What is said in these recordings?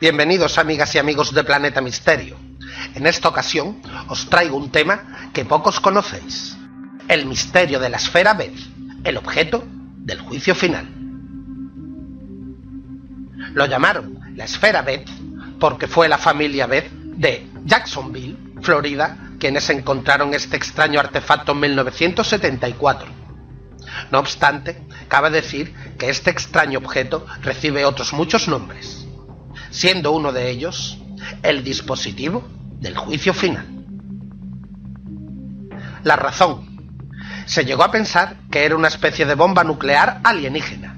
Bienvenidos amigas y amigos de Planeta Misterio. En esta ocasión os traigo un tema que pocos conocéis: el misterio de la esfera Beth, el objeto del juicio final. Lo llamaron la esfera Beth porque fue la familia Beth de Jacksonville, Florida, quienes encontraron este extraño artefacto en 1974. No obstante, cabe decir que este extraño objeto recibe otros muchos nombres, siendo uno de ellos el dispositivo del juicio final. La razón: se llegó a pensar que era una especie de bomba nuclear alienígena,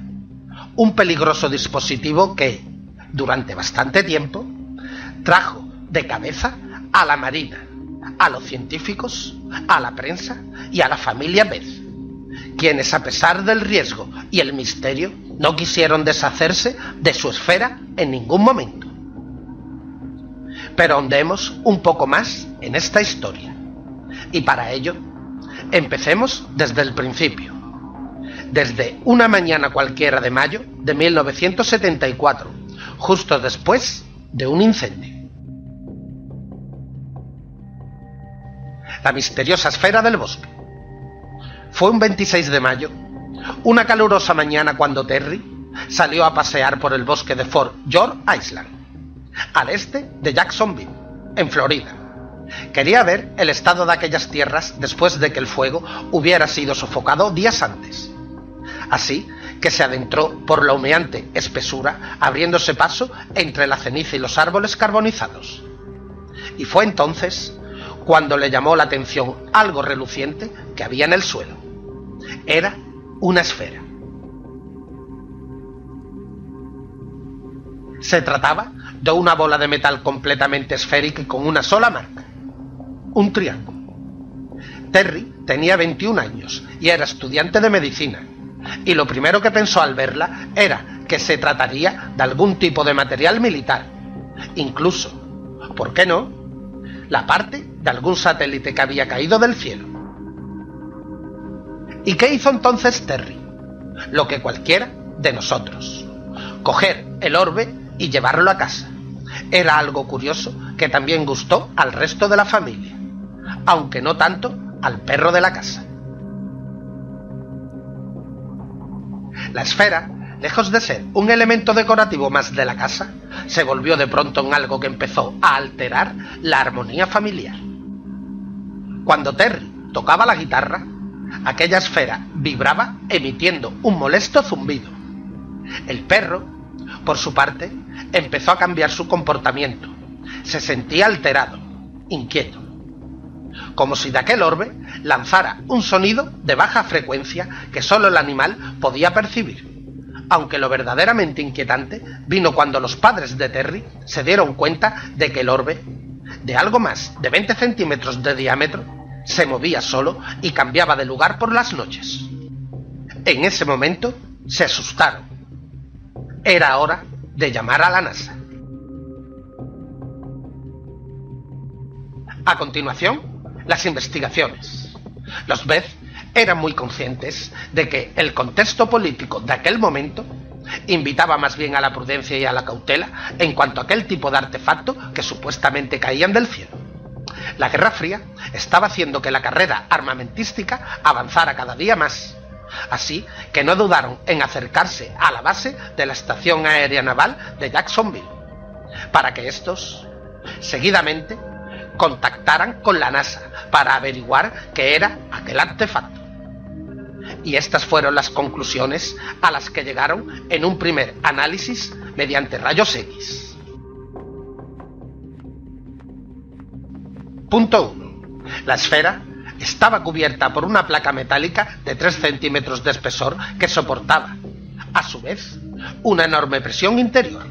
un peligroso dispositivo que, durante bastante tiempo, trajo de cabeza a la Marina, a los científicos, a la prensa y a la familia Beth, quienes, a pesar del riesgo y el misterio, no quisieron deshacerse de su esfera en ningún momento. Pero ahondemos un poco más en esta historia, y para ello empecemos desde el principio, desde una mañana cualquiera de mayo de 1974, justo después de un incendio. La misteriosa esfera del bosque. Fue un 26 de mayo, una calurosa mañana, cuando Terry salió a pasear por el bosque de Fort George Island, al este de Jacksonville, en Florida. Quería ver el estado de aquellas tierras después de que el fuego hubiera sido sofocado días antes. Así que se adentró por la humeante espesura, abriéndose paso entre la ceniza y los árboles carbonizados. Y fue entonces cuando le llamó la atención algo reluciente que había en el suelo. Era una esfera. Se trataba de una bola de metal completamente esférica y con una sola marca: un triángulo. Terry tenía 21 años y era estudiante de medicina, y lo primero que pensó al verla era que se trataría de algún tipo de material militar, incluso, ¿por qué no?, la parte de algún satélite que había caído del cielo. ¿Y qué hizo entonces Terry? Lo que cualquiera de nosotros: coger el orbe y llevarlo a casa. Era algo curioso que también gustó al resto de la familia, aunque no tanto al perro de la casa. La esfera, lejos de ser un elemento decorativo más de la casa, se volvió de pronto en algo que empezó a alterar la armonía familiar. Cuando Terry tocaba la guitarra, aquella esfera vibraba emitiendo un molesto zumbido. El perro, por su parte, empezó a cambiar su comportamiento. Se sentía alterado, inquieto, como si de aquel orbe lanzara un sonido de baja frecuencia que solo el animal podía percibir. Aunque lo verdaderamente inquietante vino cuando los padres de Terry se dieron cuenta de que el orbe, de algo más de 20 centímetros de diámetro, se movía solo y cambiaba de lugar por las noches. En ese momento se asustaron. Era hora de llamar a la NASA. A continuación, las investigaciones. Los Beth eran muy conscientes de que el contexto político de aquel momento invitaba más bien a la prudencia y a la cautela en cuanto a aquel tipo de artefacto que supuestamente caían del cielo. La Guerra Fría estaba haciendo que la carrera armamentística avanzara cada día más, así que no dudaron en acercarse a la base de la Estación Aérea Naval de Jacksonville, para que estos, seguidamente, contactaran con la NASA para averiguar qué era aquel artefacto. Y estas fueron las conclusiones a las que llegaron en un primer análisis mediante rayos X. Punto 1. La esfera estaba cubierta por una placa metálica de 3 centímetros de espesor que soportaba, a su vez, una enorme presión interior.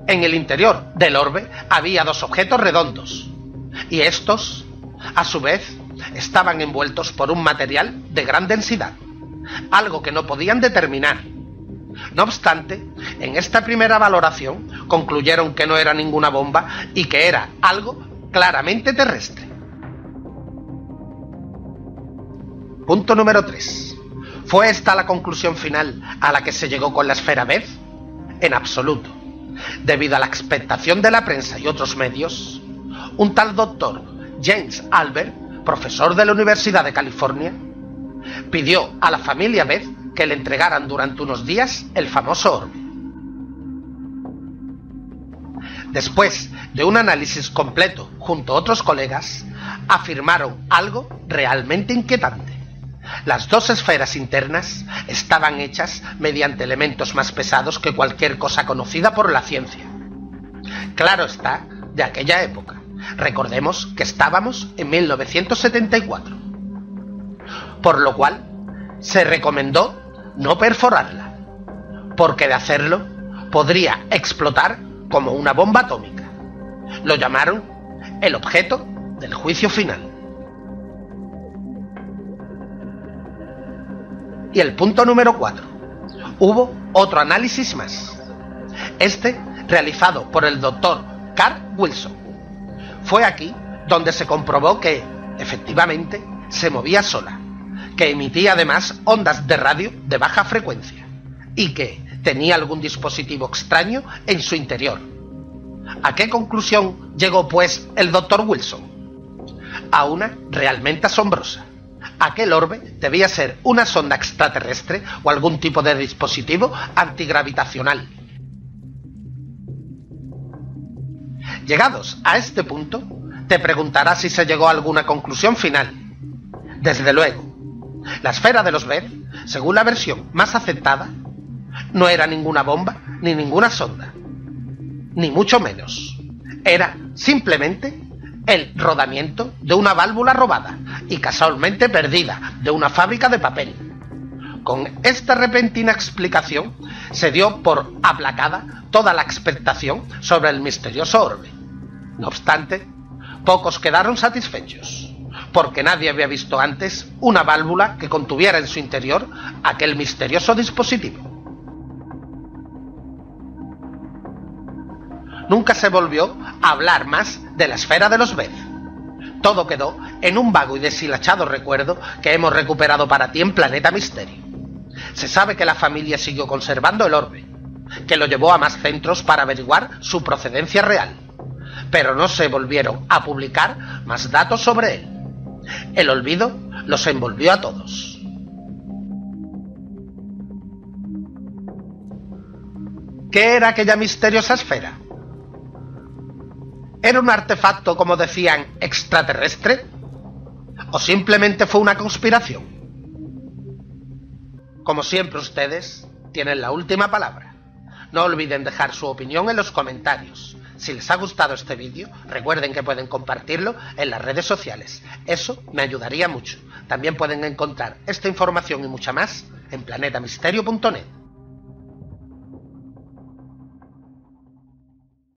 En el interior del orbe había 2 objetos redondos, y estos, a su vez, estaban envueltos por un material de gran densidad, algo que no podían determinar. No obstante, en esta primera valoración concluyeron que no era ninguna bomba y que era algo claramente terrestre. Punto número 3. ¿Fue esta la conclusión final a la que se llegó con la esfera Beth? En absoluto. Debido a la expectación de la prensa y otros medios, un tal doctor James Albert, profesor de la Universidad de California, pidió a la familia Beth que le entregaran durante unos días el famoso orbe. Después de un análisis completo junto a otros colegas, afirmaron algo realmente inquietante. Las dos esferas internas estaban hechas mediante elementos más pesados que cualquier cosa conocida por la ciencia. Claro está, de aquella época. Recordemos que estábamos en 1974. Por lo cual, se recomendó no perforarla, porque de hacerlo podría explotar como una bomba atómica. Lo llamaron el objeto del juicio final. Y el punto número 4. Hubo otro análisis más. Este realizado por el doctor Carl Wilson. Fue aquí donde se comprobó que, efectivamente, se movía sola, que emitía además ondas de radio de baja frecuencia y que tenía algún dispositivo extraño en su interior. ¿A qué conclusión llegó, pues, el doctor Wilson? A una realmente asombrosa. Aquel orbe debía ser una sonda extraterrestre o algún tipo de dispositivo antigravitacional. Llegados a este punto, te preguntarás si se llegó a alguna conclusión final. Desde luego, la esfera de los Beth, según la versión más aceptada, no era ninguna bomba ni ninguna sonda, ni mucho menos. Era simplemente el rodamiento de una válvula robada y casualmente perdida de una fábrica de papel. Con esta repentina explicación se dio por aplacada toda la expectación sobre el misterioso orbe. No obstante, pocos quedaron satisfechos, porque nadie había visto antes una válvula que contuviera en su interior aquel misterioso dispositivo. Nunca se volvió a hablar más de la esfera de los Beth. Todo quedó en un vago y deshilachado recuerdo que hemos recuperado para ti en Planeta Misterio. Se sabe que la familia siguió conservando el orbe, que lo llevó a más centros para averiguar su procedencia real, pero no se volvieron a publicar más datos sobre él. El olvido los envolvió a todos. ¿Qué era aquella misteriosa esfera? ¿Era un artefacto, como decían, extraterrestre? ¿O simplemente fue una conspiración? Como siempre, ustedes tienen la última palabra. No olviden dejar su opinión en los comentarios. Si les ha gustado este vídeo, recuerden que pueden compartirlo en las redes sociales. Eso me ayudaría mucho. También pueden encontrar esta información y mucha más en planetamisterio.net.